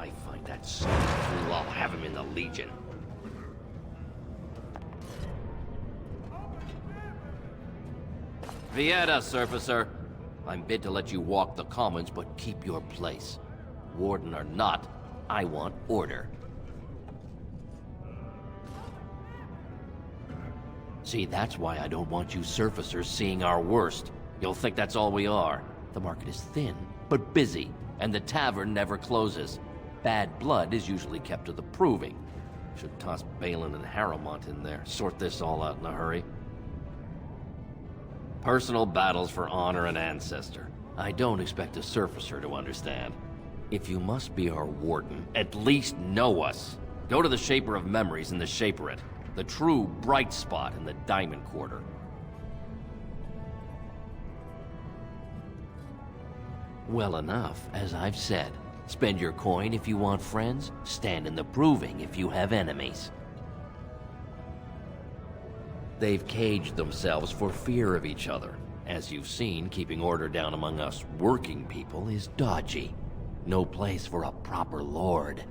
I find that son of a fool, I'll have him in the Legion. Vieta, Surfacer. I'm bid to let you walk the commons, but keep your place. Warden or not, I want order. See, that's why I don't want you surfacers seeing our worst. You'll think that's all we are. The market is thin, but busy, and the tavern never closes. Bad blood is usually kept to the proving. Should toss Balin and Harrowmont in there, sort this all out in a hurry. Personal battles for honor and ancestor. I don't expect a surfacer to understand. If you must be our warden, at least know us. Go to the Shaper of Memories in the Shaperate. The true bright spot in the Diamond Quarter. Well enough, as I've said. Spend your coin if you want friends, stand in the proving if you have enemies. They've caged themselves for fear of each other. As you've seen, keeping order down among us working people is dodgy. No place for a proper lord.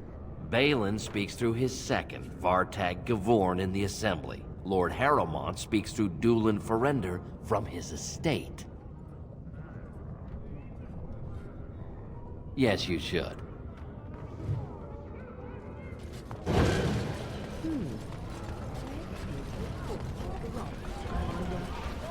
Balin speaks through his second, Vartag Gavorn, in the Assembly. Lord Harrowmont speaks through Dulin Ferender from his estate. Yes, you should.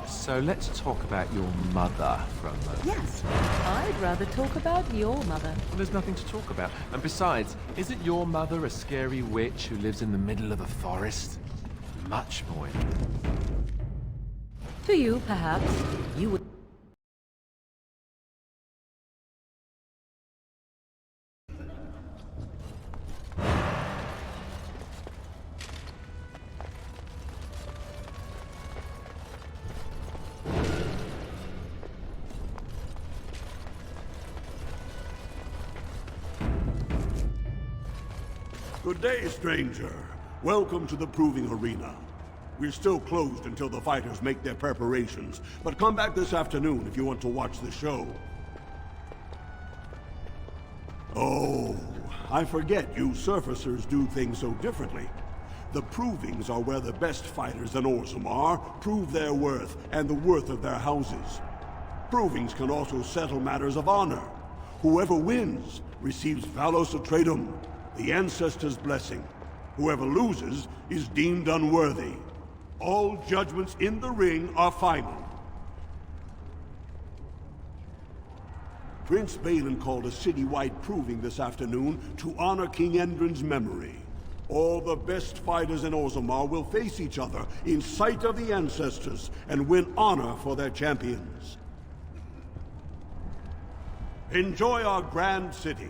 So let's talk about your mother for a moment. Yes, I'd rather talk about your mother. Well, there's nothing to talk about. And besides, isn't your mother a scary witch who lives in the middle of a forest? Much more. To you, perhaps. You would... Good day, stranger. Welcome to the Proving Arena. We're still closed until the fighters make their preparations, but come back this afternoon if you want to watch the show. Oh, I forget you surfacers do things so differently. The Provings are where the best fighters in Orzammar prove their worth and the worth of their houses. Provings can also settle matters of honor. Whoever wins receives Valos Atreidum, the Ancestor's blessing. Whoever loses is deemed unworthy. All judgments in the ring are final. Prince Balin called a citywide proving this afternoon to honor King Endrin's memory. All the best fighters in Orzammar will face each other in sight of the Ancestors and win honor for their champions. Enjoy our grand city.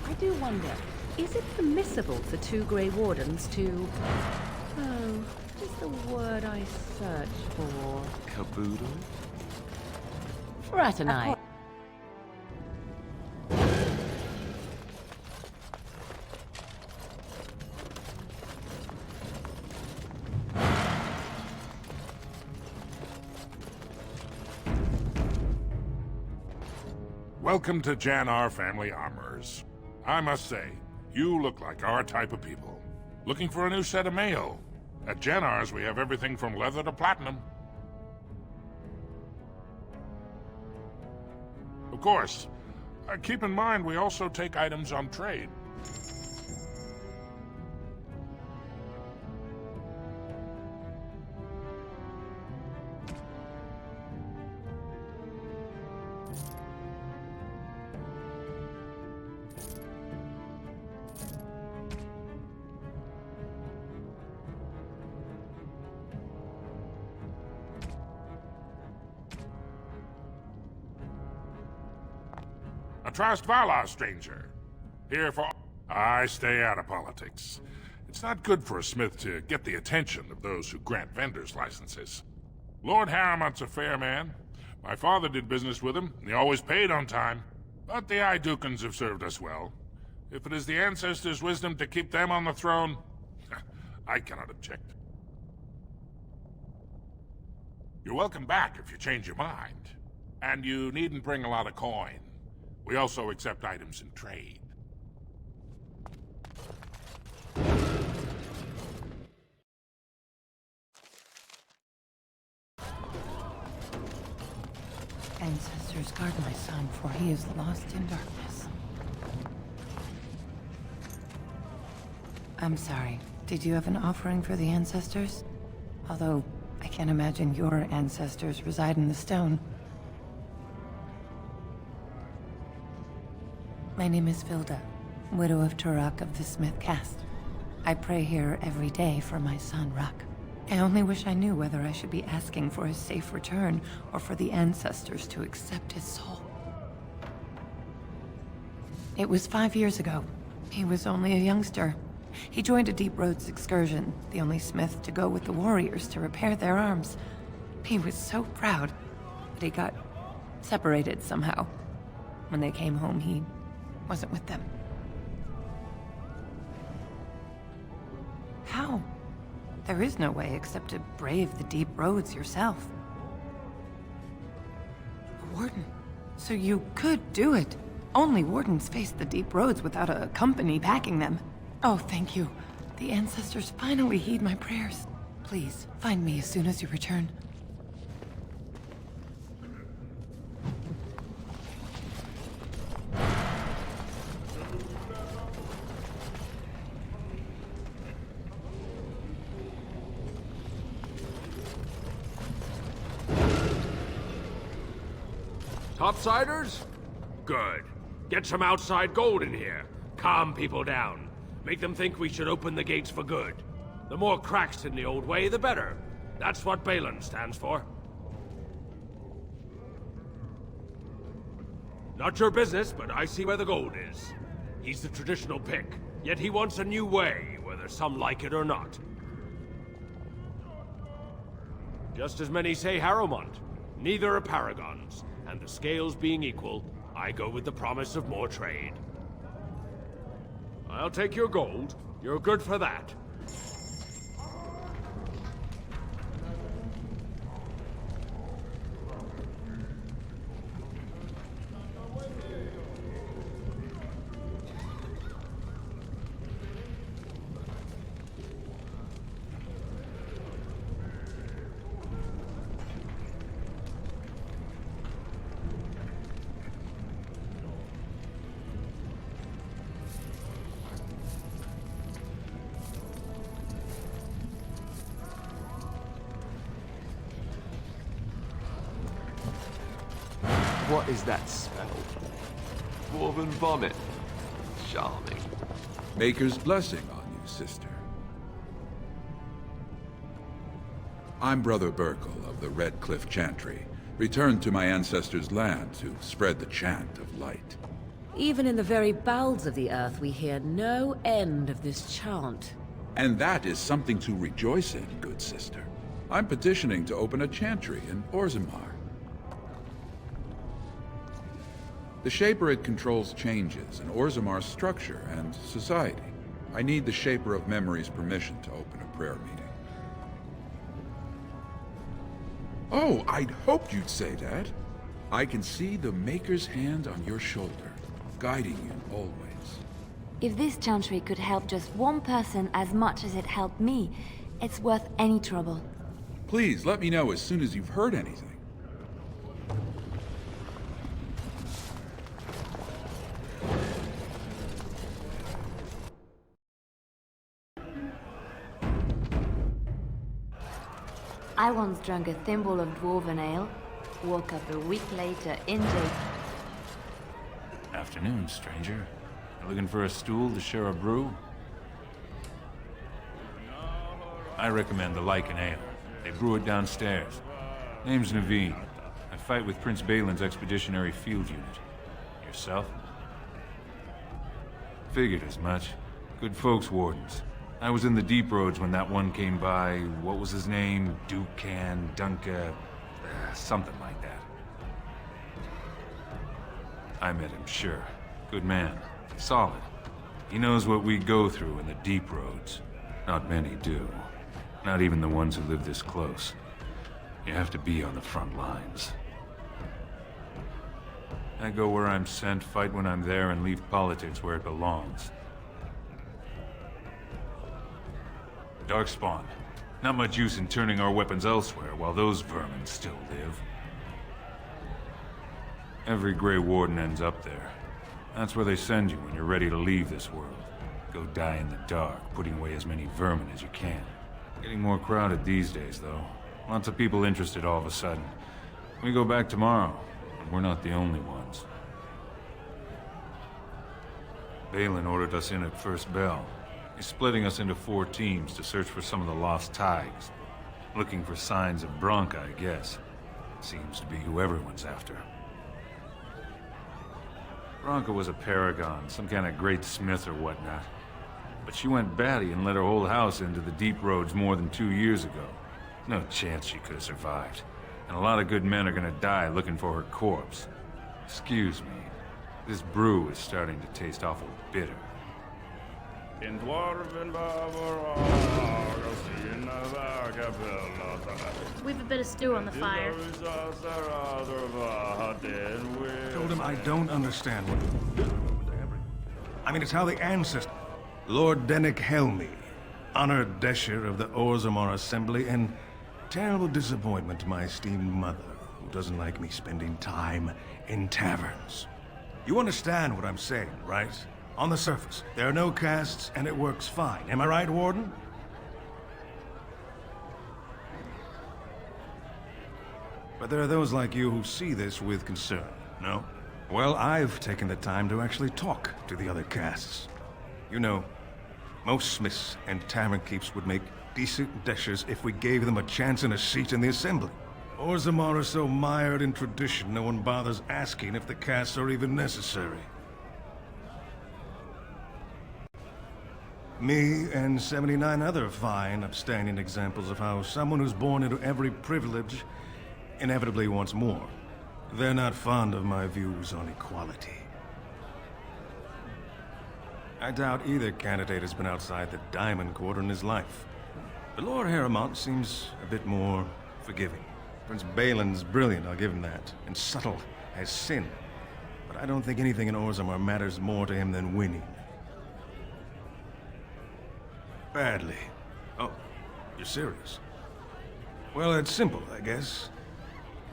I do wonder, is it permissible for two Grey Wardens to... Oh, what is the word I search for? Caboodle? Fraternize. Welcome to Jannar Family Armors. I must say, you look like our type of people. Looking for a new set of mail? At Jannar's, we have everything from leather to platinum. Of course, keep in mind we also take items on trade. Trust Vala, stranger. Here for... I stay out of politics. It's not good for a smith to get the attention of those who grant vendors licenses. Lord Harrimont's a fair man. My father did business with him, and he always paid on time. But the Idukans have served us well. If it is the ancestors' wisdom to keep them on the throne, I cannot object. You're welcome back if you change your mind. And you needn't bring a lot of coin. We also accept items in trade. Ancestors, guard my son, for he is lost in darkness. I'm sorry. Did you have an offering for the ancestors? Although, I can't imagine your ancestors reside in the stone. My name is Vilda, widow of Turok of the Smith caste. I pray here every day for my son, Rak. I only wish I knew whether I should be asking for his safe return or for the ancestors to accept his soul. It was 5 years ago. He was only a youngster. He joined a Deep Roads excursion, the only smith to go with the warriors to repair their arms. He was so proud, but he got separated somehow. When they came home, he wasn't with them. How? There is no way except to brave the Deep Roads yourself. A warden. So you could do it. Only wardens face the Deep Roads without a company backing them. Oh, thank you. The ancestors finally heed my prayers. Please, find me as soon as you return. Topsiders? Good. Get some outside gold in here. Calm people down. Make them think we should open the gates for good. The more cracks in the old way, the better. That's what Balin stands for. Not your business, but I see where the gold is. He's the traditional pick, yet he wants a new way, whether some like it or not. Just as many say Harrowmont. Neither are paragons, and the scales being equal, I go with the promise of more trade. I'll take your gold. You're good for that. What is that smell? Dwarven vomit. Charming. Maker's blessing on you, sister. I'm Brother Burkle of the Red Cliff Chantry, returned to my ancestors' land to spread the chant of light. Even in the very bowels of the earth, we hear no end of this chant. And that is something to rejoice in, good sister. I'm petitioning to open a chantry in Orzammar. The Shaperid controls changes in Orzammar's structure and society. I need the Shaper of Memory's permission to open a prayer meeting. Oh, I'd hoped you'd say that. I can see the Maker's hand on your shoulder, guiding you always. If this chantry could help just one person as much as it helped me, it's worth any trouble. Please, let me know as soon as you've heard anything. I once drank a thimble of dwarven ale, woke up a week later in jail. Afternoon, stranger. You looking for a stool to share a brew? I recommend the Lycan Ale. They brew it downstairs. Name's Naveen. I fight with Prince Balin's Expeditionary Field Unit. Yourself? Figured as much. Good folks, wardens. I was in the deep roads when that one came by. What was his name? Dukan, Dunka, something like that. I met him, sure. Good man. Solid. He knows what we go through in the deep roads. Not many do. Not even the ones who live this close. You have to be on the front lines. I go where I'm sent, fight when I'm there, and leave politics where it belongs. Darkspawn. Not much use in turning our weapons elsewhere while those vermin still live. Every Grey Warden ends up there. That's where they send you when you're ready to leave this world. Go die in the dark, putting away as many vermin as you can. Getting more crowded these days, though. Lots of people interested all of a sudden. We go back tomorrow, and we're not the only ones. Balin ordered us in at first bell. He's splitting us into 4 teams to search for some of the lost tigers. Looking for signs of Branka, I guess. Seems to be who everyone's after. Branka was a paragon, some kind of great smith or whatnot. But she went batty and let her whole house into the deep roads more than 2 years ago. No chance she could have survived. And a lot of good men are gonna die looking for her corpse. Excuse me. This brew is starting to taste awful bitter. We've a bit of stew on the fire. Told him I don't understand what... I mean, it's how the ancestors... Lord Dennick Helmi, honored Desher of the Orzammar Assembly, and terrible disappointment to my esteemed mother, who doesn't like me spending time in taverns. You understand what I'm saying, right? On the surface, there are no castes, and it works fine. Am I right, Warden? But there are those like you who see this with concern, no? Well, I've taken the time to actually talk to the other castes. You know, most smiths and tavern keeps would make decent deshers if we gave them a chance and a seat in the assembly. Orzammar are so mired in tradition, no one bothers asking if the castes are even necessary. Me and 79 other fine, upstanding examples of how someone who's born into every privilege inevitably wants more. They're not fond of my views on equality. I doubt either candidate has been outside the Diamond Quarter in his life. But Lord Harrowmont seems a bit more forgiving. Prince Balin's brilliant, I'll give him that, and subtle as sin. But I don't think anything in Orzammar matters more to him than winning. Badly. Oh, you're serious? Well, it's simple, I guess.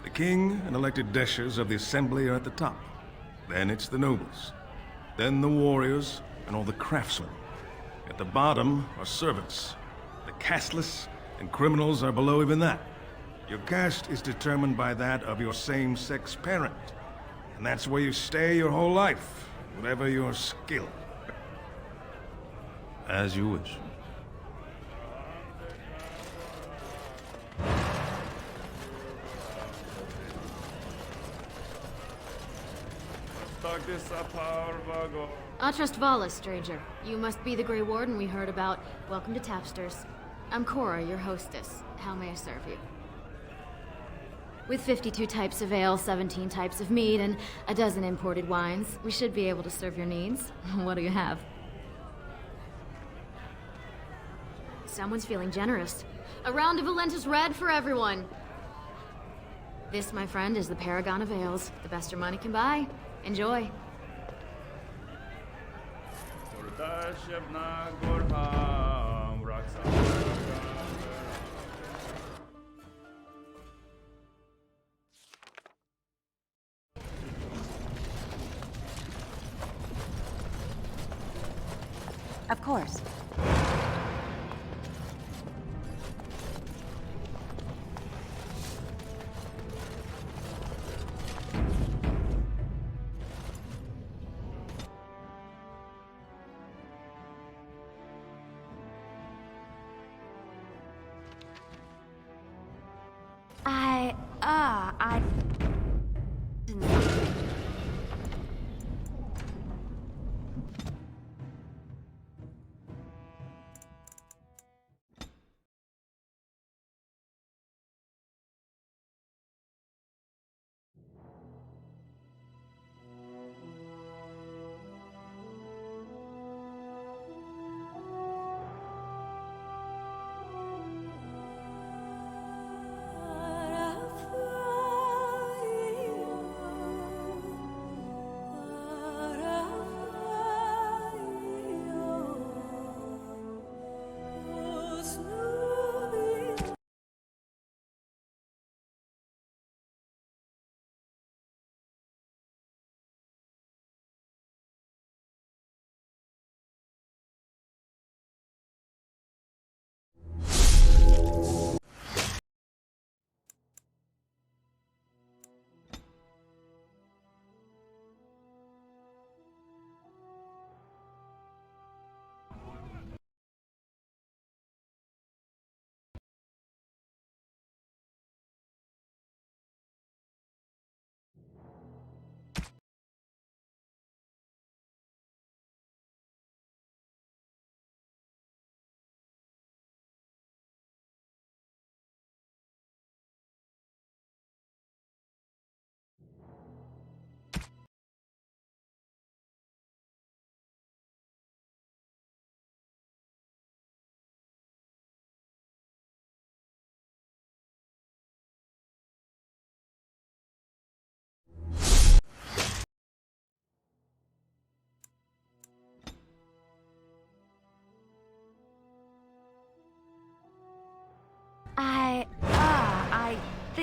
The king and elected deshers of the assembly are at the top. Then it's the nobles. Then the warriors and all the craftsmen. At the bottom are servants. The casteless and criminals are below even that. Your caste is determined by that of your same-sex parent. And that's where you stay your whole life, whatever your skill. As you wish. I trust Vala, stranger. You must be the Grey Warden we heard about. Welcome to Tapsters. I'm Cora, your hostess. How may I serve you? With 52 types of ale, 17 types of mead, and a dozen imported wines, we should be able to serve your needs. What do you have? Someone's feeling generous. A round of Valentis Red for everyone. This, my friend, is the Paragon of Ales. The best your money can buy. Enjoy. Of course. I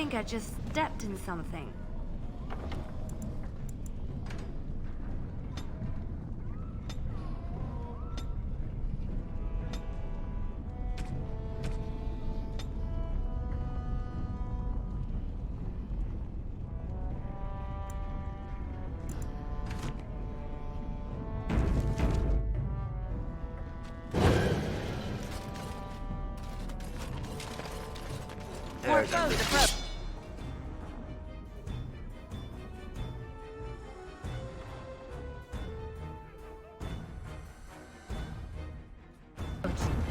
think I just stepped in something.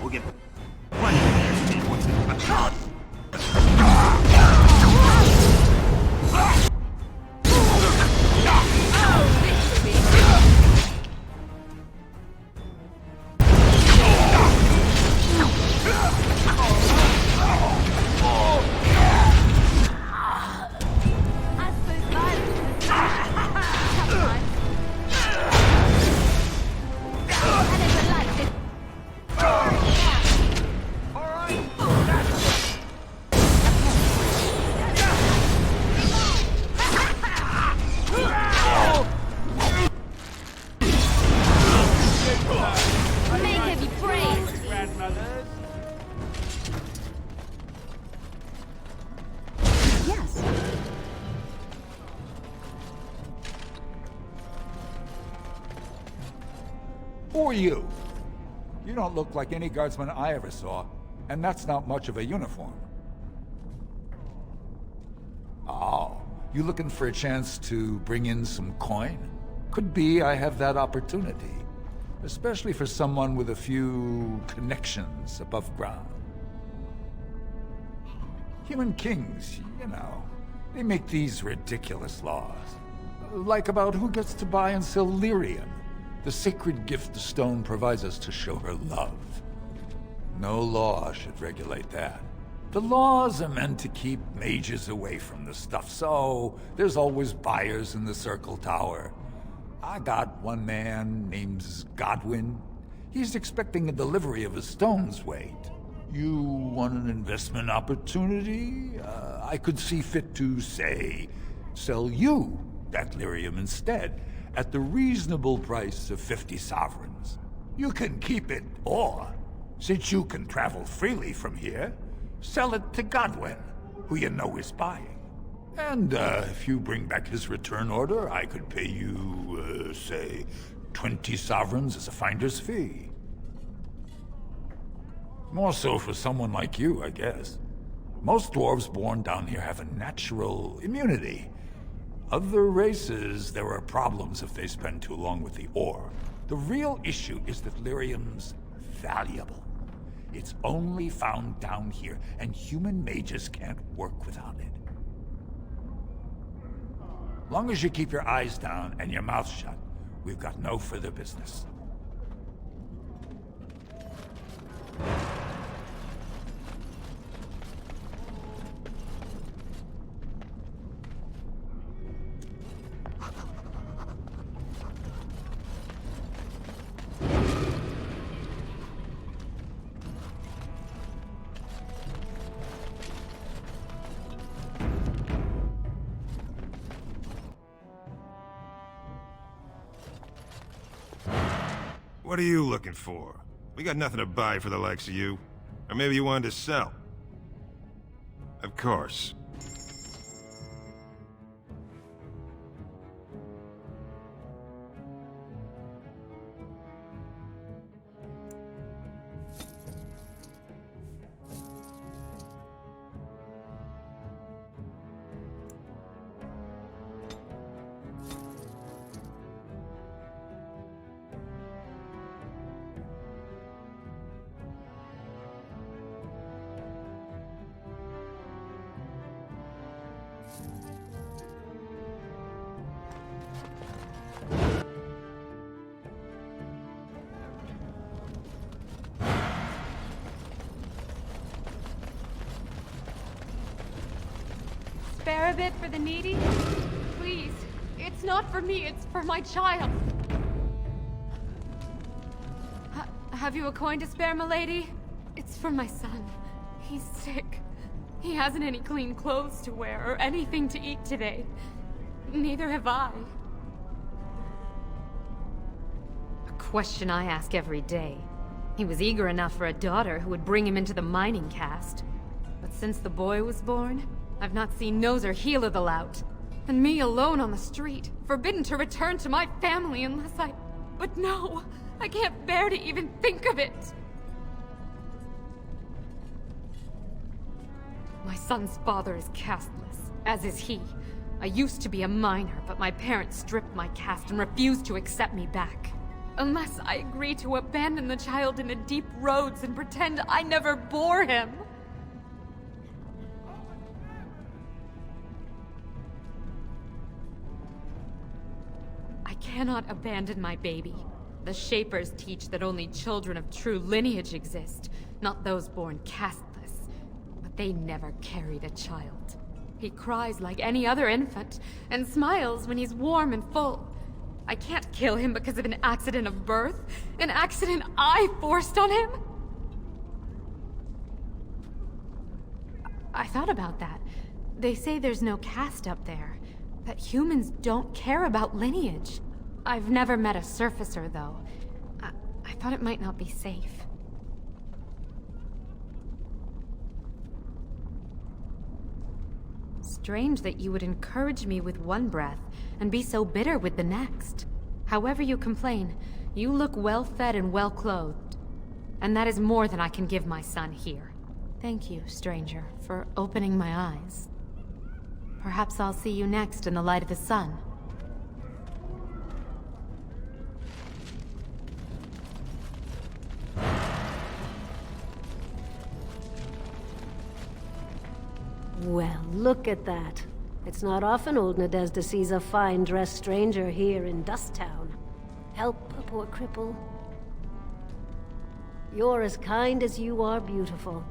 We'll get Who are you? You don't look like any guardsman I ever saw, and that's not much of a uniform. Oh, you looking for a chance to bring in some coin? Could be I have that opportunity. Especially for someone with a few connections above ground. Human kings, you know, they make these ridiculous laws. Like about who gets to buy and sell lyrium, the sacred gift the stone provides us to show her love. No law should regulate that. The laws are meant to keep mages away from the stuff, so there's always buyers in the Circle Tower. I got one man named Godwin. He's expecting a delivery of his stone's weight. You want an investment opportunity? I could see fit to, say, sell you that lyrium instead, at the reasonable price of 50 sovereigns. You can keep it, or, since you can travel freely from here, sell it to Godwin, who you know is buying. And if you bring back his return order, I could pay you, say, 20 sovereigns as a finder's fee. More so for someone like you, I guess. Most dwarves born down here have a natural immunity. Other races, there are problems if they spend too long with the ore. The real issue is that lyrium's valuable. It's only found down here, and human mages can't work without it. Long as you keep your eyes down and your mouth shut, we've got no further business. What are you looking for? We got nothing to buy for the likes of you. Or maybe you wanted to sell. Of course. Spare a bit for the needy? Please. It's not for me, it's for my child. Have you a coin to spare, milady? It's for my son. He's sick. He hasn't any clean clothes to wear or anything to eat today. Neither have I. A question I ask every day. He was eager enough for a daughter who would bring him into the mining caste. But since the boy was born, I've not seen nose or heel of the lout. And me alone on the street, forbidden to return to my family unless I... But no! I can't bear to even think of it! My son's father is casteless, as is he. I used to be a miner, but my parents stripped my caste and refused to accept me back. Unless I agree to abandon the child in the deep roads and pretend I never bore him. I cannot abandon my baby. The Shapers teach that only children of true lineage exist, not those born casteless. But they never carried a child. He cries like any other infant, and smiles when he's warm and full. I can't kill him because of an accident of birth, an accident I forced on him. I thought about that. They say there's no caste up there, that humans don't care about lineage. I've never met a surfacer, though. I thought it might not be safe. Strange that you would encourage me with one breath and be so bitter with the next. However you complain, you look well-fed and well-clothed. And that is more than I can give my son here. Thank you, stranger, for opening my eyes. Perhaps I'll see you next in the light of the sun. Well, look at that. It's not often old Nadezhda sees a fine-dressed stranger here in Dusttown. Help a poor cripple. You're as kind as you are beautiful.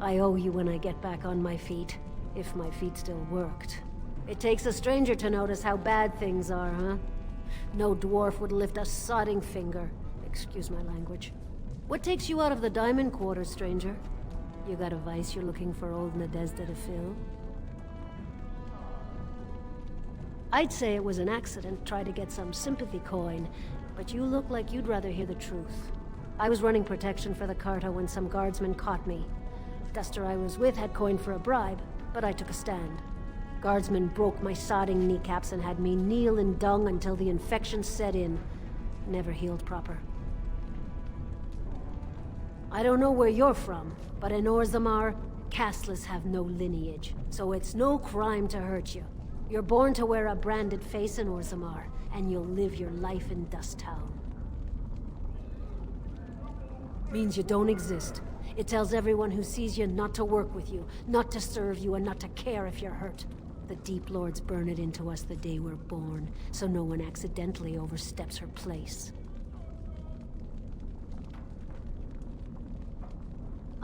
I owe you when I get back on my feet, if my feet still worked. It takes a stranger to notice how bad things are, huh? No dwarf would lift a sodding finger. Excuse my language. What takes you out of the Diamond Quarter, stranger? You got a vice you're looking for old Nadezhda to fill? I'd say it was an accident, try to get some sympathy coin, but you look like you'd rather hear the truth. I was running protection for the Carta when some guardsmen caught me. Duster I was with had coin for a bribe, but I took a stand. Guardsmen broke my sodding kneecaps and had me kneel in dung until the infection set in. Never healed proper. I don't know where you're from, but in Orzammar, casteless have no lineage, so it's no crime to hurt you. You're born to wear a branded face in Orzammar, and you'll live your life in Dusttown. Means you don't exist. It tells everyone who sees you not to work with you, not to serve you, and not to care if you're hurt. The Deep Lords burn it into us the day we're born, so no one accidentally oversteps her place.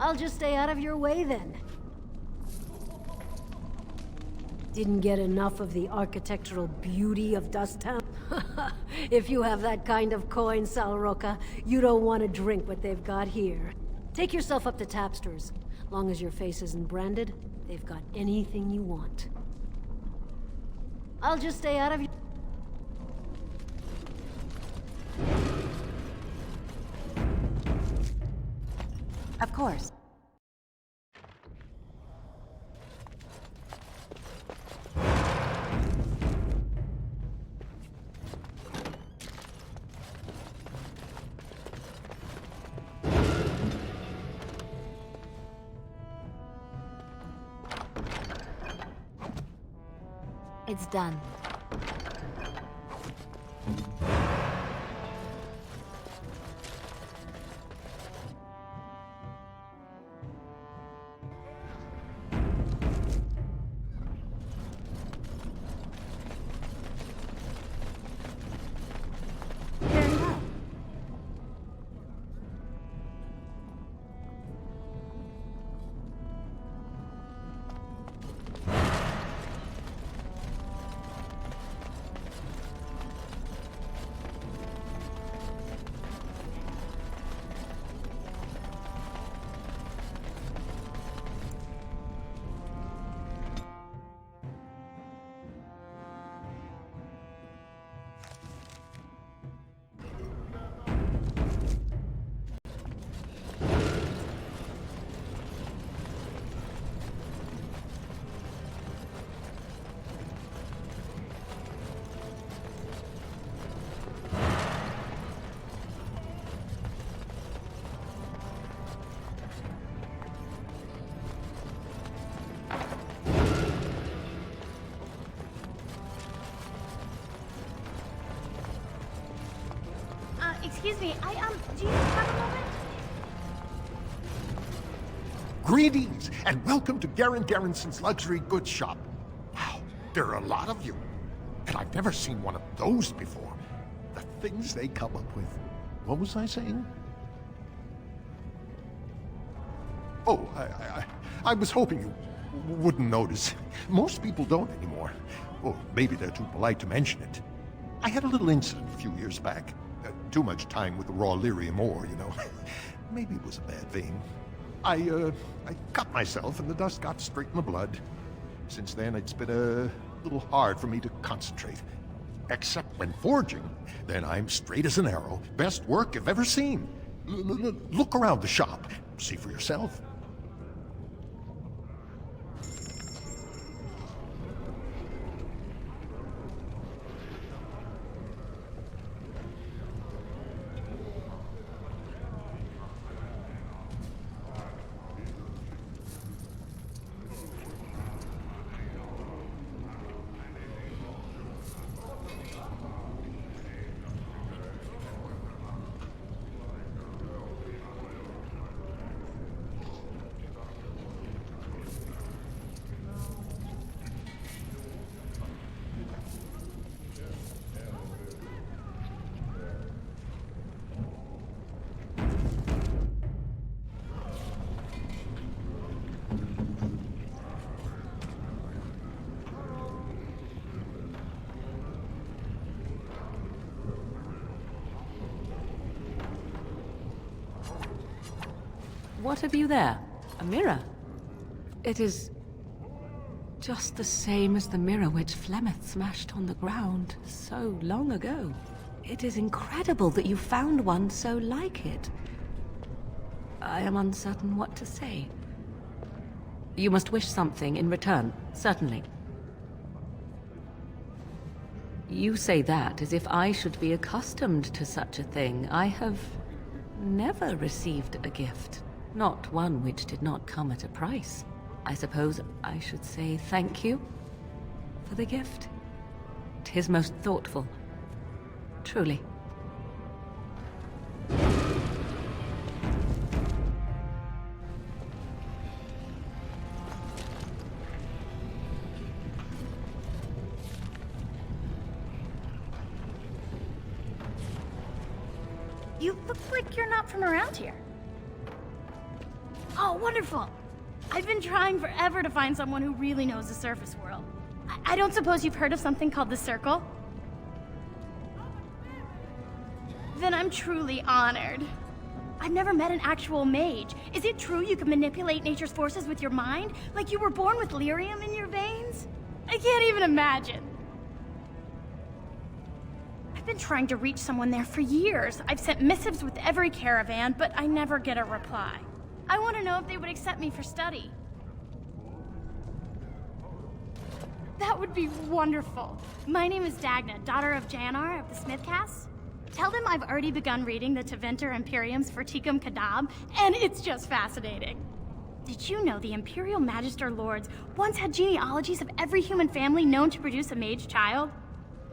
I'll just stay out of your way, then. Didn't get enough of the architectural beauty of Dusttown? If you have that kind of coin, Salroka, you don't want to drink what they've got here. Take yourself up to Tapster's. Long as your face isn't branded, they've got anything you want. I'll just stay out of your... Of course. It's done. Excuse me, do you have a moment? Greetings, and welcome to Garen Garrison's luxury goods shop. Wow, there are a lot of you. And I've never seen one of those before. The things they come up with. What was I saying? Oh, I was hoping you wouldn't notice. Most people don't anymore. Or maybe they're too polite to mention it. I had a little incident a few years back. Too much time with the raw lyrium ore, you know. Maybe it was a bad thing. I cut myself and the dust got straight in the blood. Since then, it's been a little hard for me to concentrate. Except when forging, then I'm straight as an arrow. Best work I've ever seen. Look around the shop. See for yourself. What have you there? A mirror? It is just the same as the mirror which Flemeth smashed on the ground so long ago. It is incredible that you found one so like it. I am uncertain what to say. You must wish something in return, certainly. You say that as if I should be accustomed to such a thing. I have never received a gift. Not one which did not come at a price. I suppose I should say thank you for the gift. 'Tis most thoughtful. Truly. You look like you're not from around here. Oh, wonderful! I've been trying forever to find someone who really knows the surface world. I don't suppose you've heard of something called the Circle? Then I'm truly honored. I've never met an actual mage. Is it true you can manipulate nature's forces with your mind? Like you were born with lyrium in your veins? I can't even imagine. I've been trying to reach someone there for years. I've sent missives with every caravan, but I never get a reply. I want to know if they would accept me for study. That would be wonderful. My name is Dagna, daughter of Janar of the Smithcast. Tell them I've already begun reading the Tevinter Imperiums for Tikum Kadab, and it's just fascinating. Did you know the Imperial Magister Lords once had genealogies of every human family known to produce a mage child?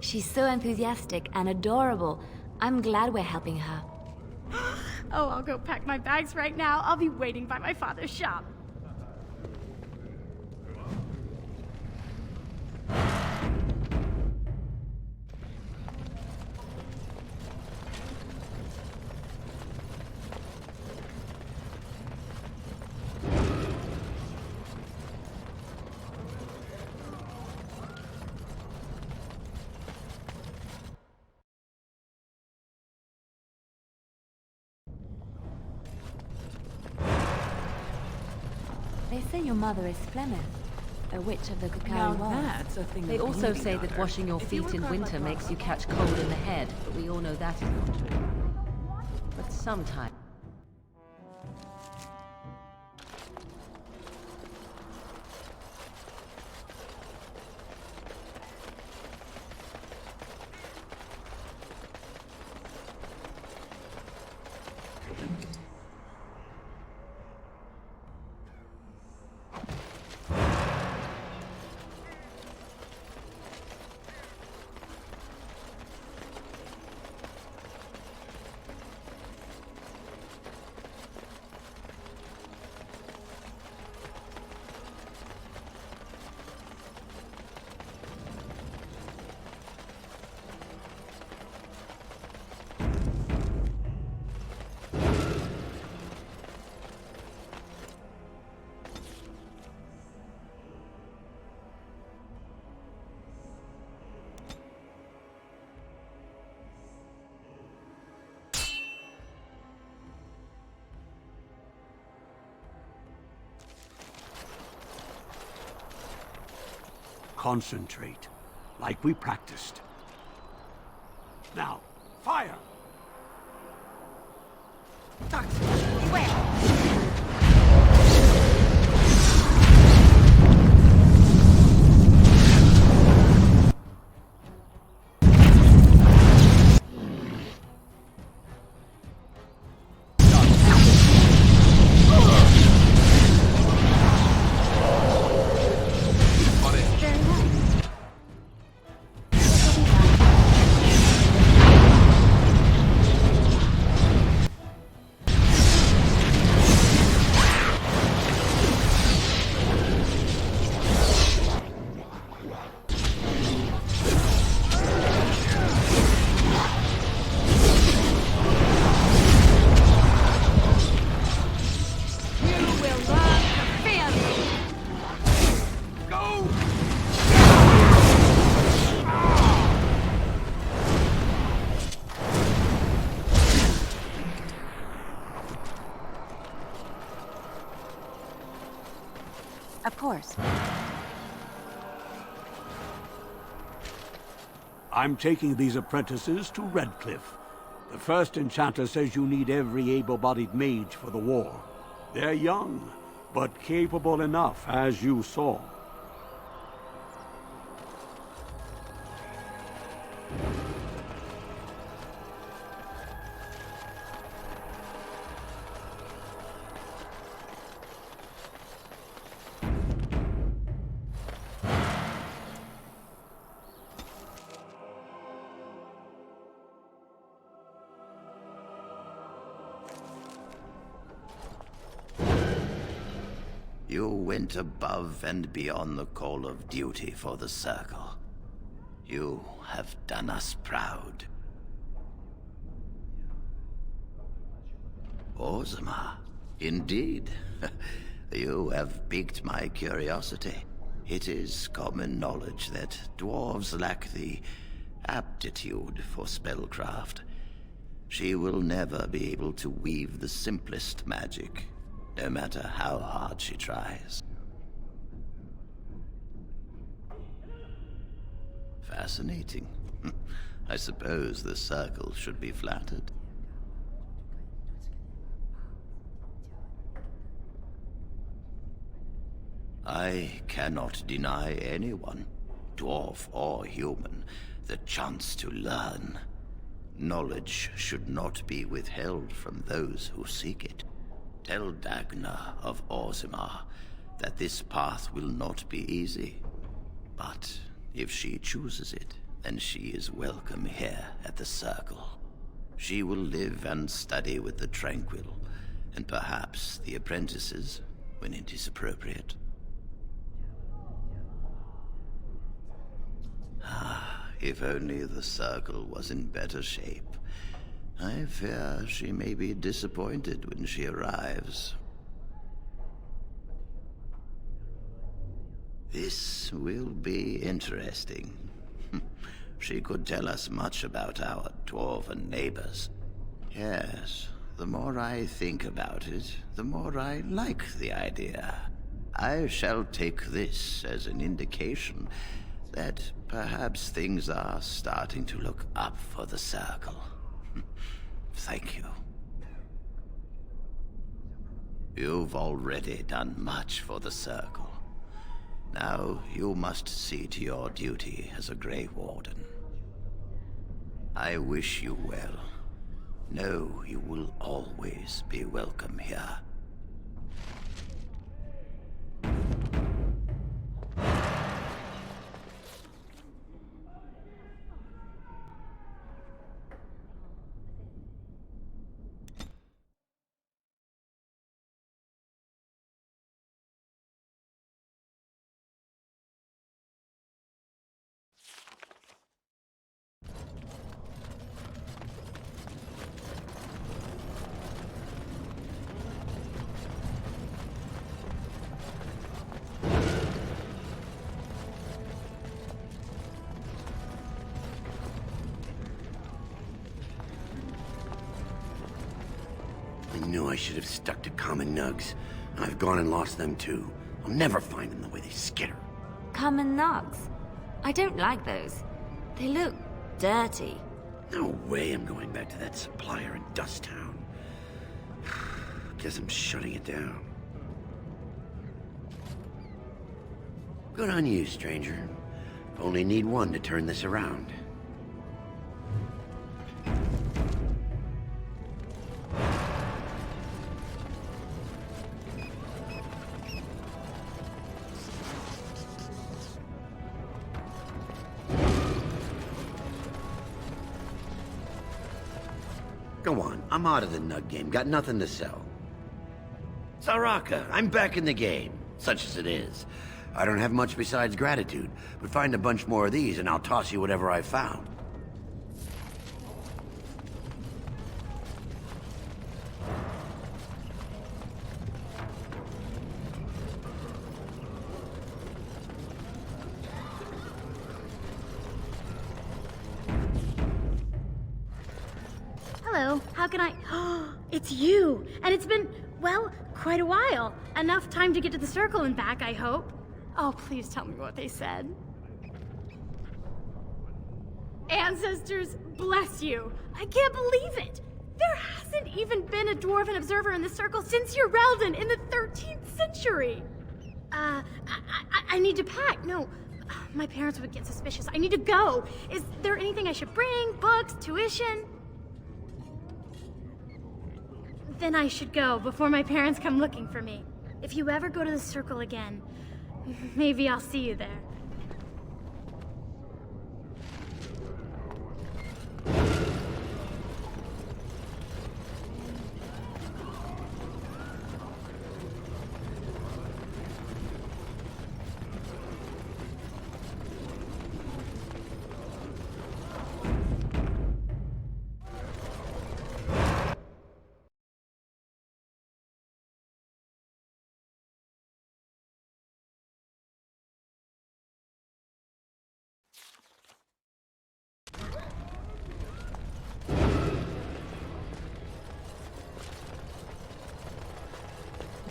She's so enthusiastic and adorable. I'm glad we're helping her. Oh, I'll go pack my bags right now. I'll be waiting by my father's shop. They say your mother is Flemeth, a witch of the Now Kukari Wilds. that's a thing. They also say that washing your feet in winter makes you catch cold in the head, but we all know that is not true. But sometimes... Concentrate, like we practiced. Now, fire! Of course. I'm taking these apprentices to Redcliffe. The first enchanter says you need every able-bodied mage for the war. They're young, but capable enough, as you saw. You went above and beyond the call of duty for the Circle. You have done us proud. Orzammar, indeed. You have piqued my curiosity. It is common knowledge that dwarves lack the aptitude for spellcraft. She will never be able to weave the simplest magic, no matter how hard she tries. Fascinating. I suppose the Circle should be flattered. I cannot deny anyone, dwarf or human, the chance to learn. Knowledge should not be withheld from those who seek it. Tell Dagna of Orzammar that this path will not be easy. But if she chooses it, then she is welcome here at the Circle. She will live and study with the Tranquil, and perhaps the apprentices, when it is appropriate. If only the Circle was in better shape. I fear she may be disappointed when she arrives. This will be interesting. She could tell us much about our dwarven neighbors. Yes, the more I think about it, the more I like the idea. I shall take this as an indication that perhaps things are starting to look up for the Circle. Thank you. You've already done much for the Circle. Now you must see to your duty as a Grey Warden. I wish you well. Know you will always be welcome here. I knew I should have stuck to common nugs. I've gone and lost them too. I'll never find them the way they skitter. common knocks. I don't like those. They look dirty. No way I'm going back to that supplier in Dust Town. Guess I'm shutting it down. Good on you, stranger. Only need one to turn this around. Go on, I'm out of the nug game. Got nothing to sell. Saraka, I'm back in the game, such as it is. I don't have much besides gratitude, but find a bunch more of these and I'll toss you whatever I found. Hello, how can I... It's you! And it's been, well, quite a while. Enough time to get to the circle and back, I hope. Oh, please tell me what they said. Ancestors, bless you. I can't believe it. There hasn't even been a dwarven observer in the circle since your Relden in the 13th century. I need to pack. No, my parents would get suspicious. I need to go. Is there anything I should bring? Books? Tuition? Then I should go before my parents come looking for me. If you ever go to the circle again, maybe I'll see you there.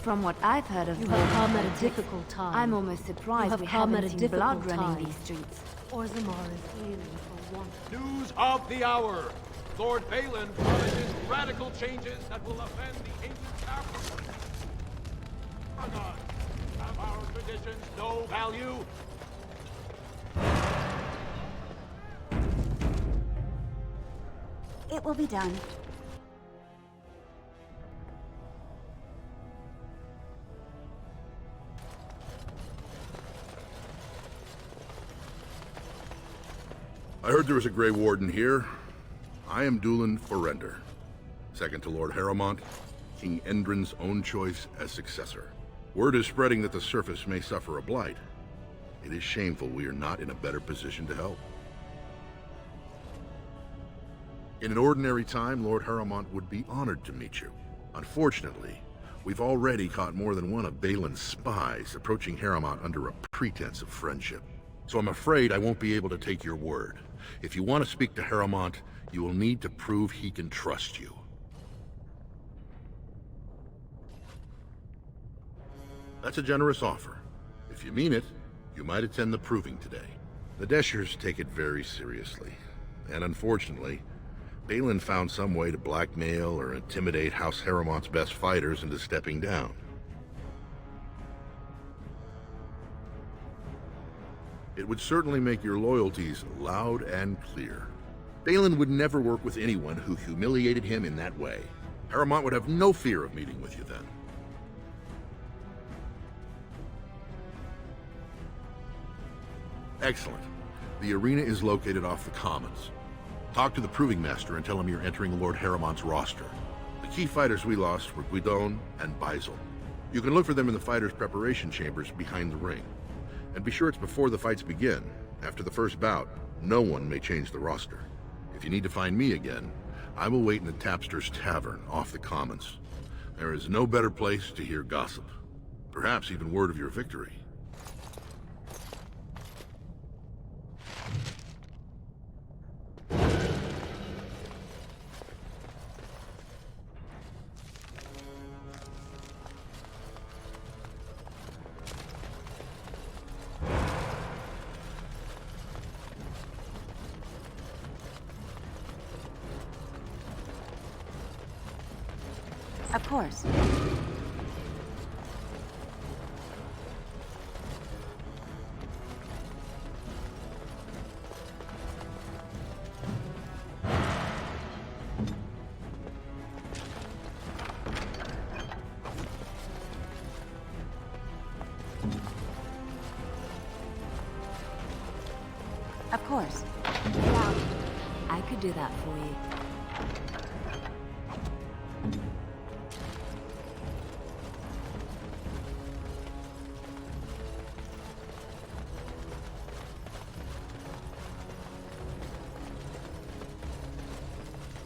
From what I've heard of You have come at a difficult time. I'm almost surprised we haven't seen blood running these streets. Orzammar is ailing for want. News of the hour! Lord Balin promises radical changes that will offend the ancient capital. Have our traditions no value? It will be done. I heard there was a Grey Warden here. I am Dulin Forrender, second to Lord Harrowmont, King Endrin's own choice as successor. Word is spreading that the surface may suffer a blight. It is shameful we are not in a better position to help. In an ordinary time, Lord Harrowmont would be honored to meet you. Unfortunately, we've already caught more than one of Balin's spies approaching Harrowmont under a pretense of friendship. So I'm afraid I won't be able to take your word. If you want to speak to Harrowmont, you will need to prove he can trust you. That's a generous offer. If you mean it, you might attend the proving today. The Deshers take it very seriously. And unfortunately, Balin found some way to blackmail or intimidate House Harrowmont's best fighters into stepping down. It would certainly make your loyalties loud and clear. Balin would never work with anyone who humiliated him in that way. Harrowmont would have no fear of meeting with you then. Excellent. The arena is located off the Commons. Talk to the Proving Master and tell him you're entering Lord Harrowmont's roster. The key fighters we lost were Guidon and Baisel. You can look for them in the fighters' preparation chambers behind the ring. And be sure it's before the fights begin. After the first bout, no one may change the roster. If you need to find me again, I will wait in the Tapster's Tavern off the Commons. There is no better place to hear gossip. Perhaps even word of your victory. Of course. Of course. Yeah, I could do that for you.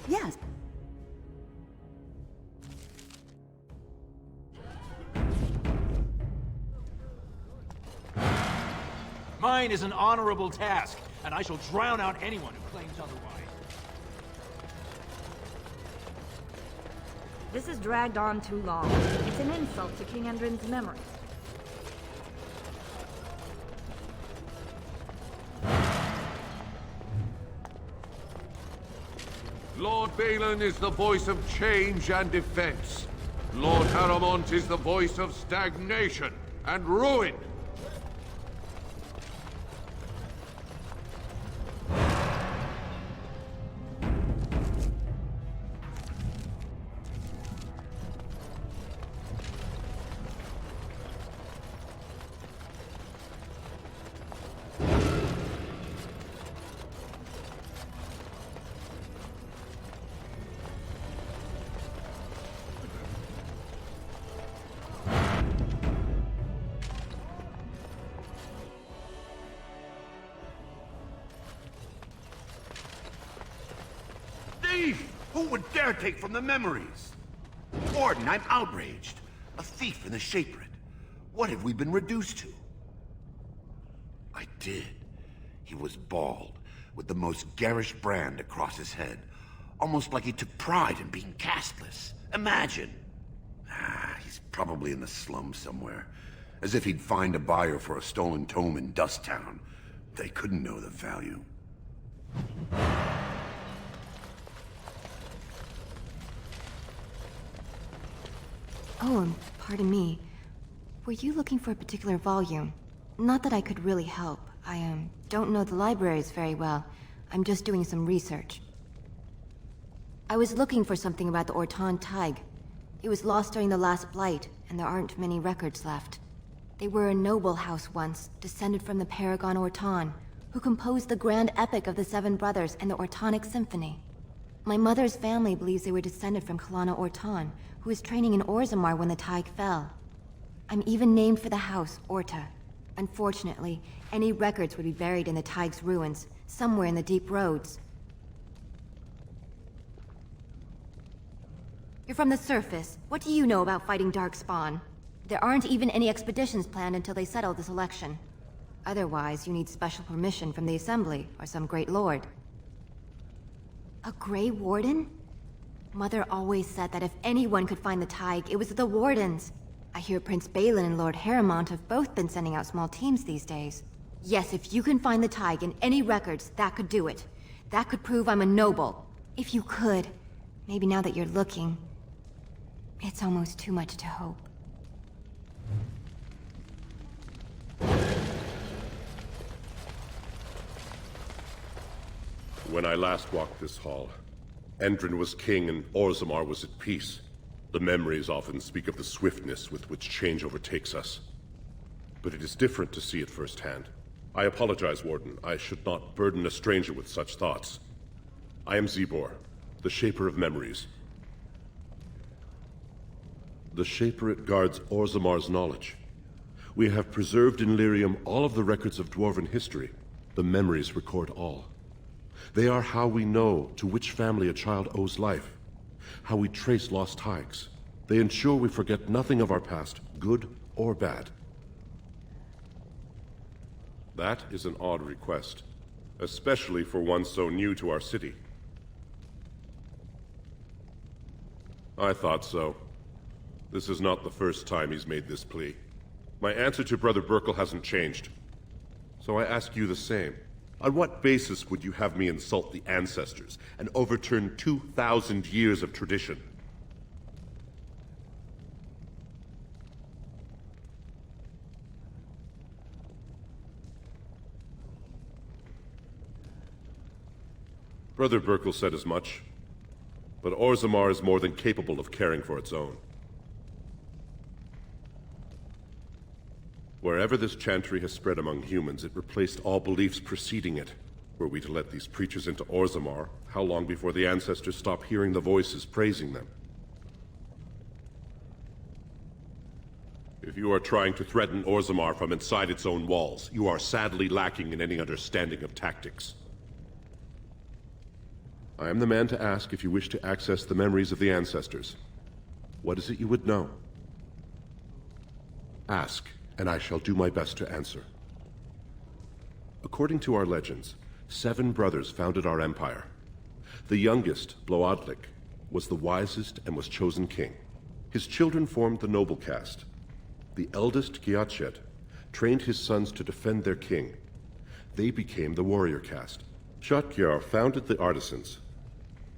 Yes. Mine is an honorable task, and I shall drown out anyone who claims otherwise. This has dragged on too long. It's an insult to King Endrin's memory. Lord Balin is the voice of change and defense. Lord Haramont is the voice of stagnation and ruin. Thief! Who would dare take from the memories? Warden, I'm outraged. A thief in the Shapered. What have we been reduced to? I did. He was bald, with the most garish brand across his head. Almost like he took pride in being castless. Imagine! He's probably in the slums somewhere. As if he'd find a buyer for a stolen tome in Dust Town. They couldn't know the value. Oh, pardon me. Were you looking for a particular volume? Not that I could really help. I, don't know the libraries very well. I'm just doing some research. I was looking for something about the Orton Tig. It was lost during the last Blight, and there aren't many records left. They were a noble house once, descended from the Paragon Orton, who composed the grand epic of the Seven Brothers and the Ortonic Symphony. My mother's family believes they were descended from Kalana Orton, who was training in Orzammar when the Tig fell. I'm even named for the house, Orta. Unfortunately, any records would be buried in the Tig's ruins, somewhere in the deep roads. You're from the surface. What do you know about fighting Darkspawn? There aren't even any expeditions planned until they settle this election. Otherwise, you need special permission from the Assembly, or some great lord. A Grey Warden? Mother always said that if anyone could find the Tig, it was the Wardens. I hear Prince Balin and Lord Haramont have both been sending out small teams these days. Yes, if you can find the Tig in any records, that could do it. That could prove I'm a noble. If you could. Maybe now that you're looking. It's almost too much to hope. When I last walked this hall, Endrin was king and Orzammar was at peace. The memories often speak of the swiftness with which change overtakes us. But it is different to see it firsthand. I apologize, Warden. I should not burden a stranger with such thoughts. I am Zebor, the Shaper of Memories. The Shaperate guards Orzammar's knowledge. We have preserved in Lyrium all of the records of Dwarven history. The memories record all. They are how we know to which family a child owes life, how we trace lost Tigs. They ensure we forget nothing of our past, good or bad. That is an odd request, especially for one so new to our city. I thought so. This is not the first time he's made this plea. My answer to Brother Burkle hasn't changed. So I ask you the same. On what basis would you have me insult the ancestors and overturn 2,000 years of tradition? Brother Burkle said as much. But Orzammar is more than capable of caring for its own. Wherever this chantry has spread among humans, it replaced all beliefs preceding it. Were we to let these preachers into Orzammar, how long before the ancestors stop hearing the voices praising them? If you are trying to threaten Orzammar from inside its own walls, you are sadly lacking in any understanding of tactics. I am the man to ask if you wish to access the memories of the ancestors. What is it you would know? Ask, and I shall do my best to answer. According to our legends, 7 brothers founded our empire. The youngest, Bloadlik, was the wisest and was chosen king. His children formed the noble caste. The eldest, Giachet, trained his sons to defend their king. They became the warrior caste. Shotgyar founded the artisans.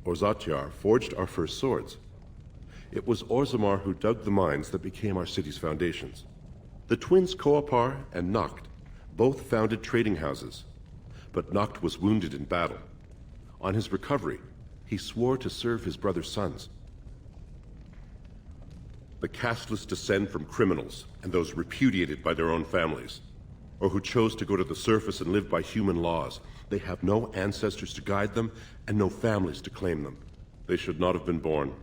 Orzatyar forged our first swords. It was Orzammar who dug the mines that became our city's foundations. The twins Koapar and Noct both founded trading houses, but Noct was wounded in battle. On his recovery, he swore to serve his brother's sons. The casteless descend from criminals and those repudiated by their own families, or who chose to go to the surface and live by human laws. They have no ancestors to guide them and no families to claim them. They should not have been born.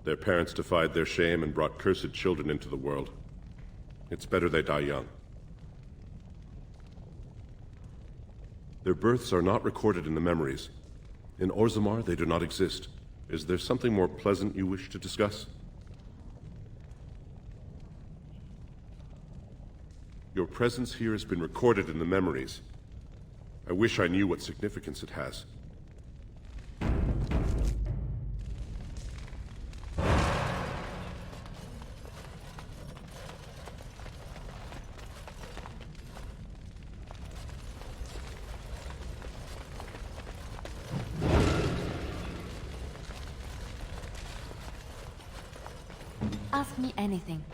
Their parents defied their shame and brought cursed children into the world. It's better they die young. Their births are not recorded in the memories. In Orzammar, they do not exist. Is there something more pleasant you wish to discuss? Your presence here has been recorded in the memories. I wish I knew what significance it has. Ask me anything.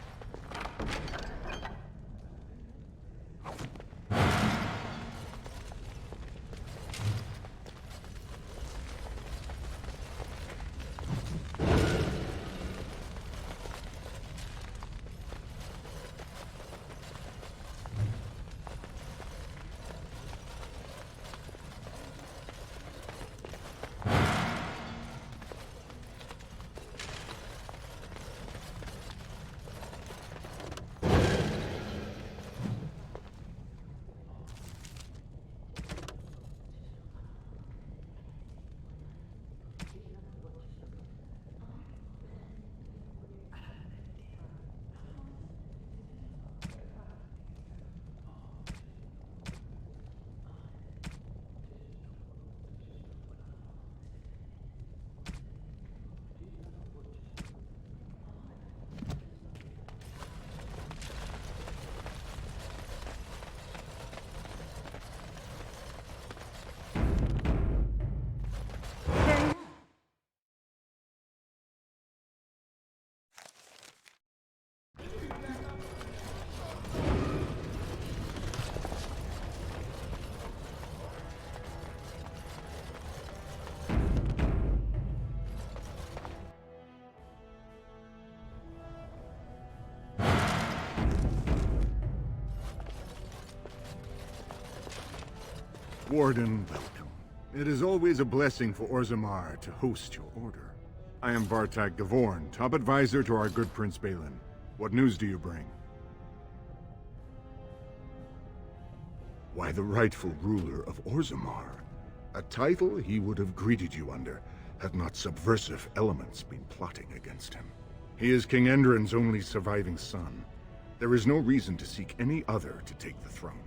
Warden, welcome. It is always a blessing for Orzammar to host your order. I am Vartak Gavorn, top advisor to our good Prince Balin. What news do you bring? Why, the rightful ruler of Orzammar. A title he would have greeted you under, had not subversive elements been plotting against him. He is King Endrin's only surviving son. There is no reason to seek any other to take the throne.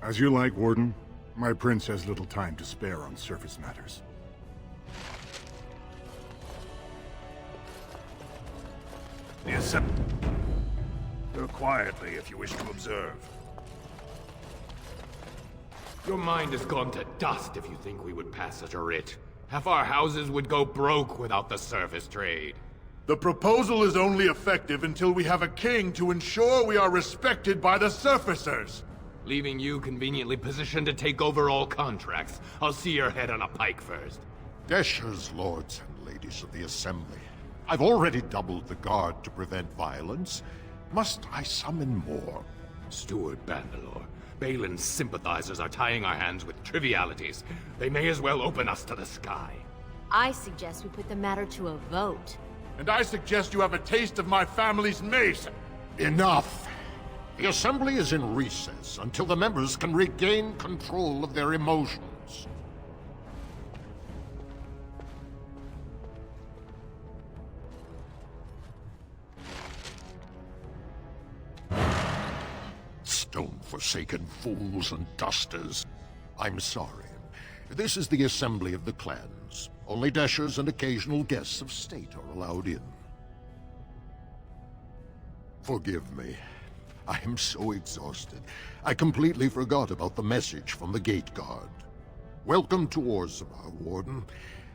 As you like, Warden. My prince has little time to spare on surface matters. Yes, sir. Go quietly if you wish to observe. Your mind has gone to dust if you think we would pass such a writ. Half our houses would go broke without the surface trade. The proposal is only effective until we have a king to ensure we are respected by the surfacers. leaving you conveniently positioned to take over all contracts. I'll see your head on a pike first. Desher's lords and ladies of the Assembly. I've already doubled the guard to prevent violence. Must I summon more? Steward Bandalore, Balin's sympathizers are tying our hands with trivialities. They may as well open us to the sky. I suggest we put the matter to a vote. And I suggest you have a taste of my family's mace. Enough! The Assembly is in recess until the members can regain control of their emotions. Stone-forsaken fools and dusters. I'm sorry. This is the Assembly of the Clans. Only Deshers and occasional guests of state are allowed in. Forgive me. I am so exhausted. I completely forgot about the message from the gate guard. Welcome to Orzammar, Warden.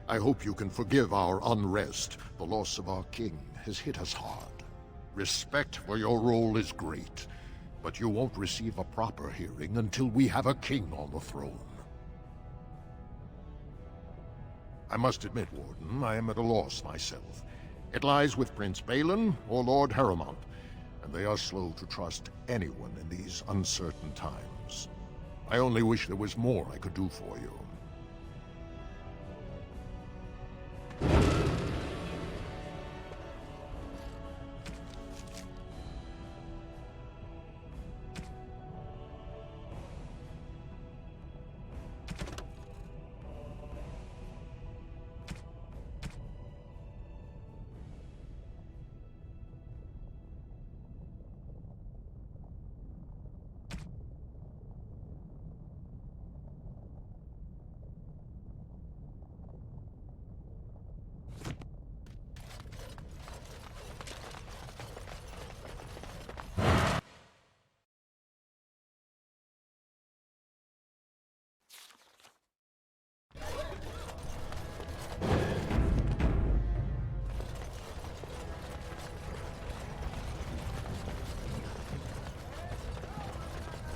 I hope you can forgive our unrest. The loss of our king has hit us hard. Respect for your role is great, but you won't receive a proper hearing until we have a king on the throne. I must admit, Warden, I am at a loss myself. It lies with Prince Balin or Lord Harrowmont, and they are slow to trust anyone in these uncertain times. I only wish there was more I could do for you.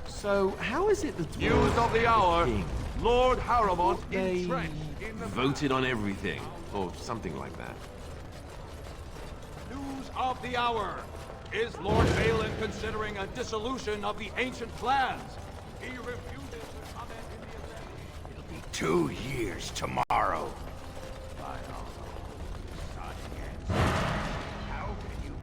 So, how is it that... News of the hour. Lord Harrowmont They entrenched in the... voted on everything, or something like that. News of the hour. Is Lord Balin considering a dissolution of the ancient clans? He refuses to comment in the assembly. It'll be 2 years tomorrow. How can you...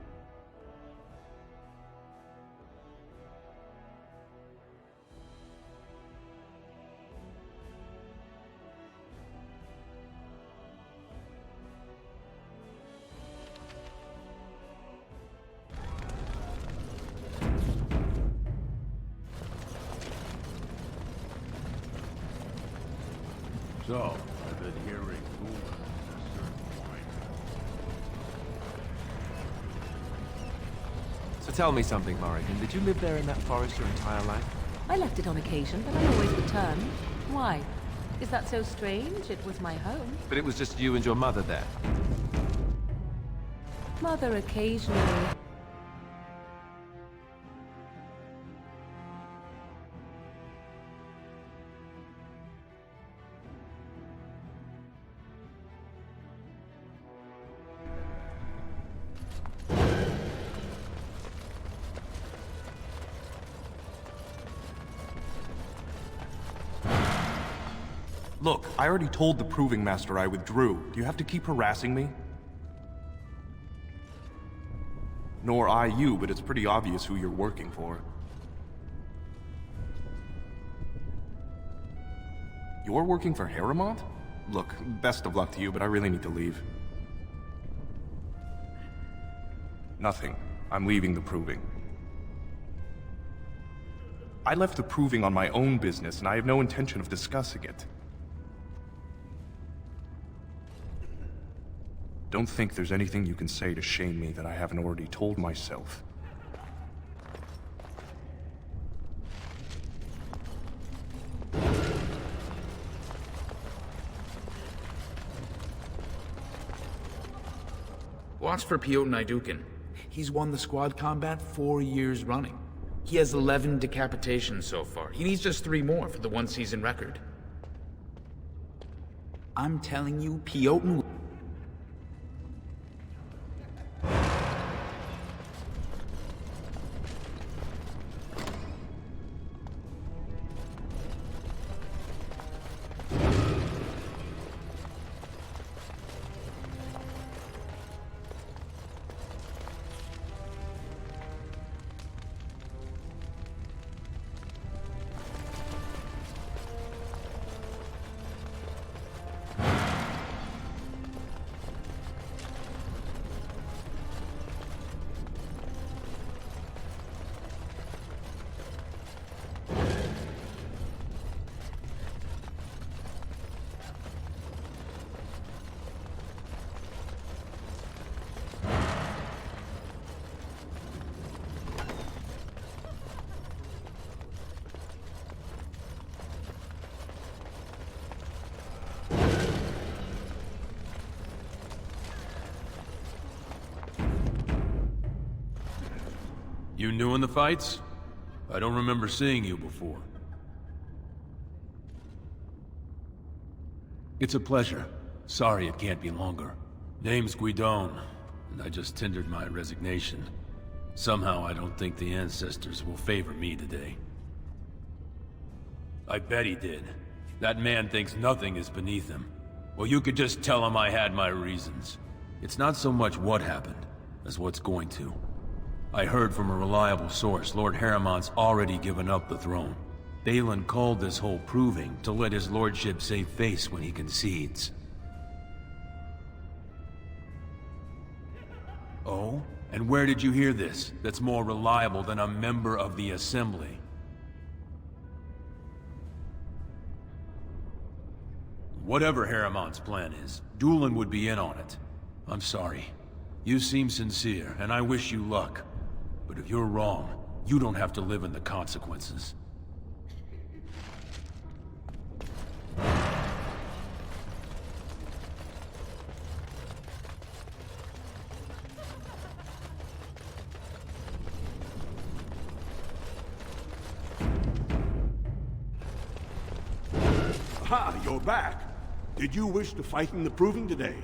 So, I've been hearing rumors of a certain fighter. So tell me something, Morrigan. Did you live there in that forest your entire life? I left it on occasion, but I always returned. Why? Is that so strange? It was my home. But it was just you and your mother there. Mother occasionally. Look, I already told the Proving Master I withdrew. Do you have to keep harassing me? Nor I you, but it's pretty obvious who you're working for. You're working for Harrowmont? Look, best of luck to you, but I really need to leave. Nothing. I'm leaving the Proving. I left the Proving on my own business, and I have no intention of discussing it. Don't think there's anything you can say to shame me that I haven't already told myself. Watch for Piotr Naidukin. He's won the squad combat 4 years running. He has 11 decapitations so far. He needs just 3 more for the one-season record. I'm telling you, Piotin... You new in the fights? I don't remember seeing you before. It's a pleasure. Sorry it can't be longer. Name's Guidon, and I just tendered my resignation. Somehow I don't think the ancestors will favor me today. I bet he did. That man thinks nothing is beneath him. Well, you could just tell him I had my reasons. It's not so much what happened, as what's going to. I heard from a reliable source Lord Harriman's already given up the throne. Balin called this whole proving to let his lordship save face when he concedes. Oh? And where did you hear this that's more reliable than a member of the Assembly? Whatever Harriman's plan is, Dulin would be in on it. I'm sorry. You seem sincere, and I wish you luck. But if you're wrong, you don't have to live in the consequences. Ha! You're back! Did you wish to fight in the proving today?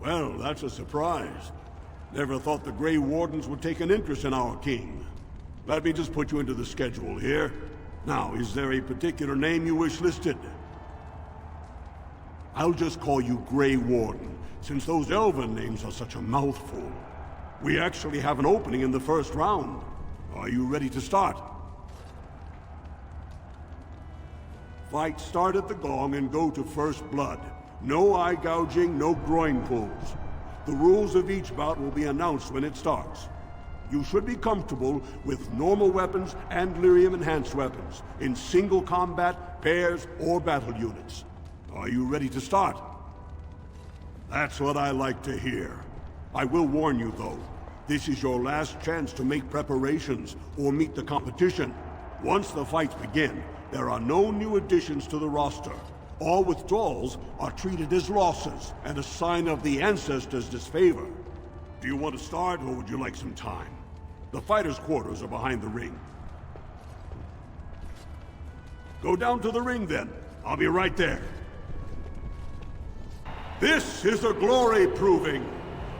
Well, that's a surprise. Never thought the Grey Wardens would take an interest in our king. Let me just put you into the schedule here. Now, is there a particular name you wish listed? I'll just call you Grey Warden, since those elven names are such a mouthful. We actually have an opening in the first round. Are you ready to start? Fight start at the gong and go to first blood. No eye gouging, no groin pulls. The rules of each bout will be announced when it starts. You should be comfortable with normal weapons and lyrium enhanced weapons, in single combat, pairs, or battle units. Are you ready to start? That's what I like to hear. I will warn you though, this is your last chance to make preparations or meet the competition. Once the fights begin, there are no new additions to the roster. All withdrawals are treated as losses and a sign of the ancestors' disfavor. Do you want to start, or would you like some time? The fighters' quarters are behind the ring. Go down to the ring then. I'll be right there. This is a glory proving,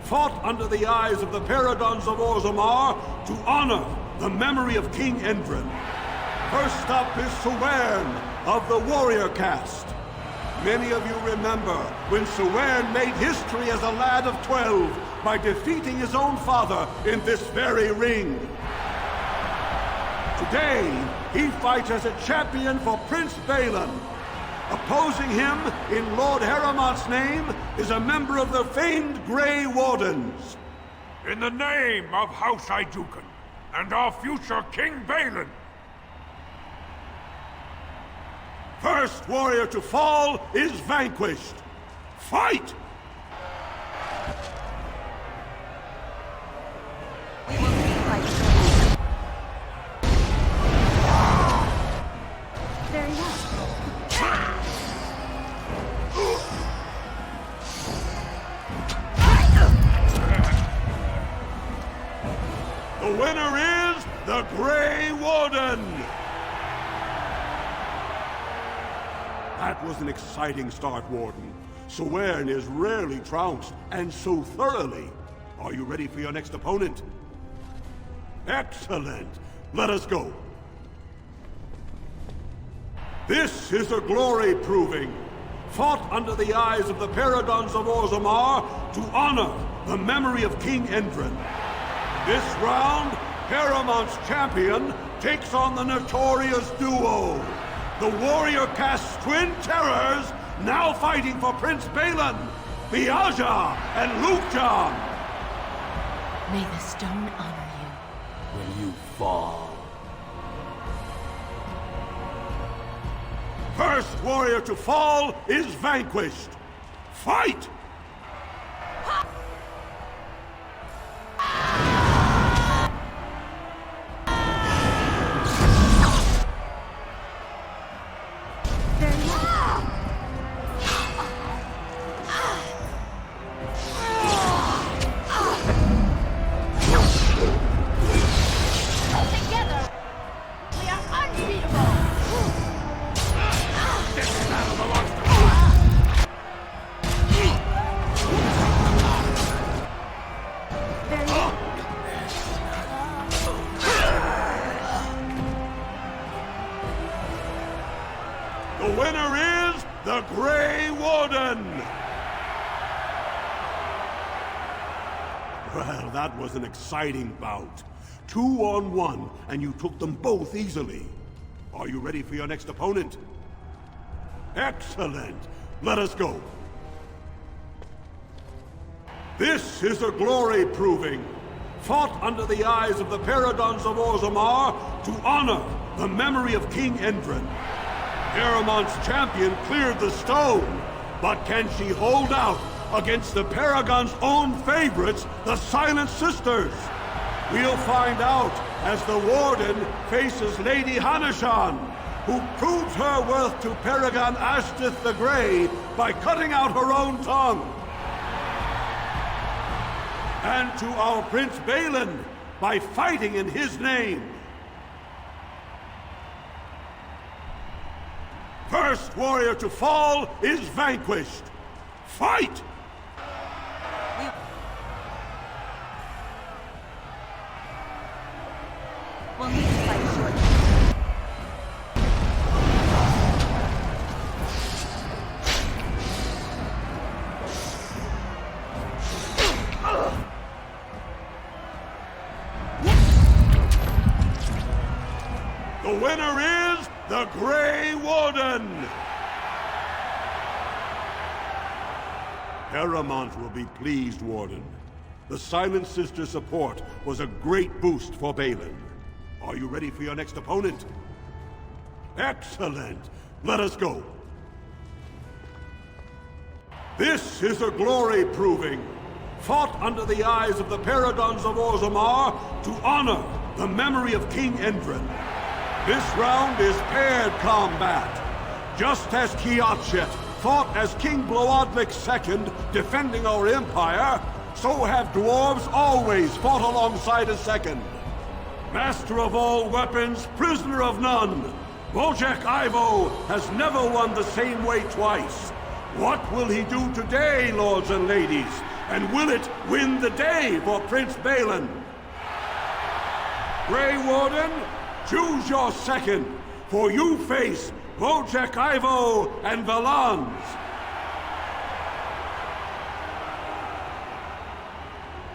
fought under the eyes of the Paradons of Orzammar to honor the memory of King Endrin. First up is Seirei of the warrior caste. Many of you remember when Seirei made history as a lad of 12 by defeating his own father in this very ring. Today, he fights as a champion for Prince Balin. Opposing him, in Lord Harriman's name, is a member of the famed Grey Wardens. In the name of House Idukan and our future King Balin. First warrior to fall is vanquished. Fight! Very well. The winner is the Grey Warden! That was an exciting start, Warden. Seirei is rarely trounced, and so thoroughly. Are you ready for your next opponent? Excellent! Let us go. This is a glory proving, fought under the eyes of the Paragons of Orzammar to honor the memory of King Endrin. This round, Paramount's champion takes on the notorious duo, the warrior caste twin terrors now fighting for Prince Balin, Viaja and Lukjan. May the stone honor you. When you fall. First warrior to fall is vanquished. Fight! The winner is the Grey Warden! Well, that was an exciting bout. 2-on-1, and you took them both easily. Are you ready for your next opponent? Excellent! Let us go. This is a glory proving, fought under the eyes of the Paragons of Orzammar to honor the memory of King Endrin. Paramount's champion cleared the stone, but can she hold out against the Paragon's own favorites, the Silent Sisters? We'll find out as the Warden faces Lady Hanashan, who proves her worth to Paragon Ashtith the Grey by cutting out her own tongue. And to our Prince Balin by fighting in his name. First warrior to fall is vanquished. Fight! We'll need to fight shortly. The winner is the Grey Warden! Paramount will be pleased, Warden. The Silent Sister support was a great boost for Balin. Are you ready for your next opponent? Excellent! Let us go. This is a glory proving, fought under the eyes of the Paragons of Orzammar to honor the memory of King Endrin. This round is paired combat. Just as Kiatchet fought as King Bloodlik II defending our empire, so have dwarves always fought alongside a second. Master of all weapons, prisoner of none, Wojek Ivo has never won the same way twice. What will he do today, lords and ladies? And will it win the day for Prince Balin? Grey Warden, choose your second, for you face Wojek Ivo and Valans.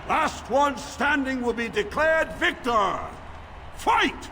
Last one standing will be declared victor. Fight!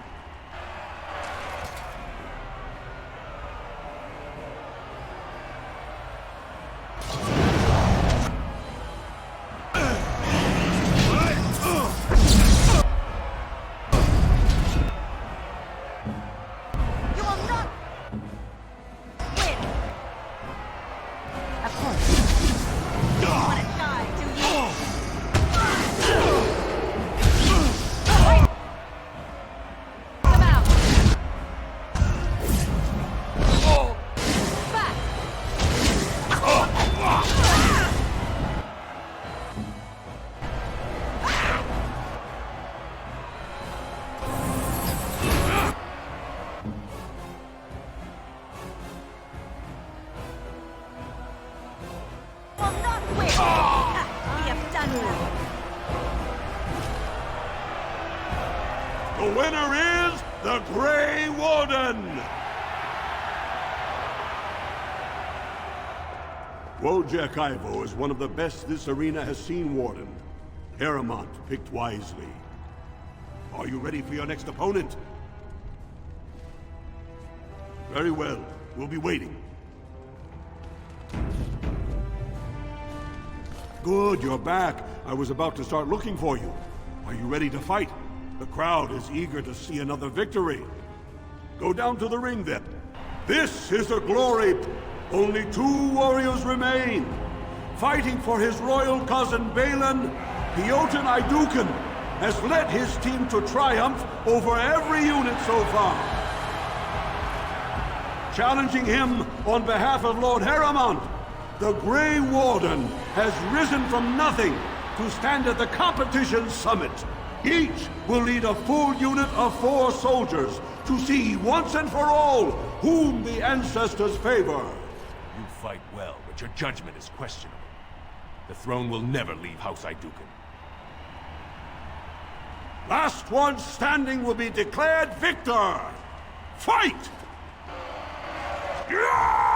The winner is the Grey Warden! Wojciech Ivo is one of the best this arena has seen, Warden. Haremont picked wisely. Are you ready for your next opponent? Very well. We'll be waiting. Good, you're back. I was about to start looking for you. Are you ready to fight? The crowd is eager to see another victory. Go down to the ring, then. This is a glory. Only 2 warriors remain. Fighting for his royal cousin Balin, Piotr Idukan has led his team to triumph over every unit so far. Challenging him on behalf of Lord Haremont, the Grey Warden has risen from nothing to stand at the competition's summit. Each will lead a full unit of 4 soldiers to see once and for all whom the ancestors favor. You fight well, but your judgment is questionable. The throne will never leave House Idukan. Last one standing will be declared victor! Fight! Yeah!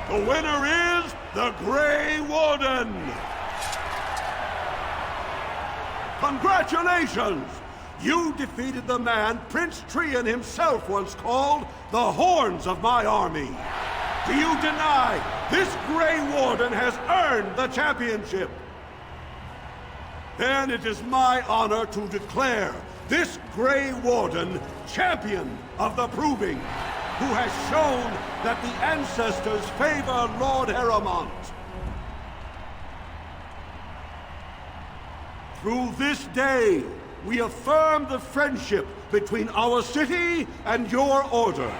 The winner is the Grey Warden! Congratulations! You defeated the man Prince Trian himself once called the Horns of my army. Do you deny this Grey Warden has earned the championship? Then it is my honor to declare this Grey Warden champion of the Proving, who has shown that the ancestors favor Lord Haremont. Through this day, we affirm the friendship between our city and your order.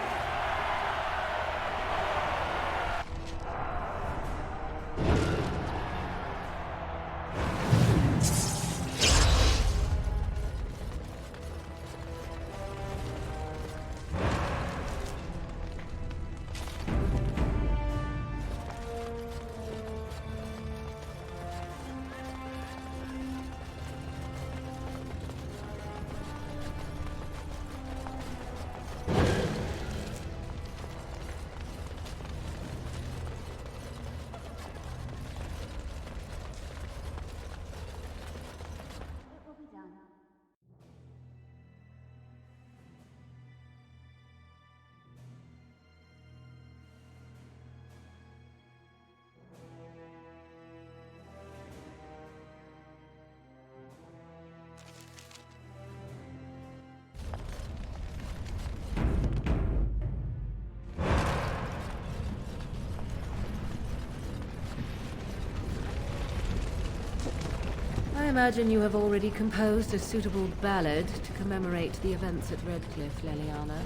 imagine you have already composed a suitable ballad to commemorate the events at Redcliffe, Leliana.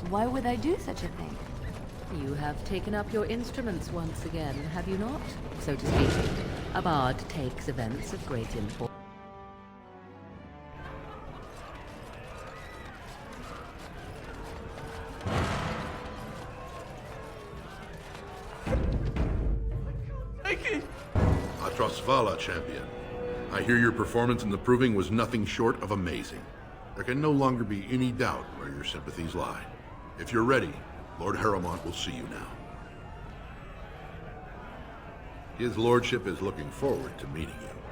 Why would I do such a thing? You have taken up your instruments once again, have you not? So to speak, a bard takes events of great import. Atrasvala, champion. I hear your performance in the proving was nothing short of amazing. There can no longer be any doubt where your sympathies lie. If you're ready, Lord Harrowmont will see you now. His lordship is looking forward to meeting you.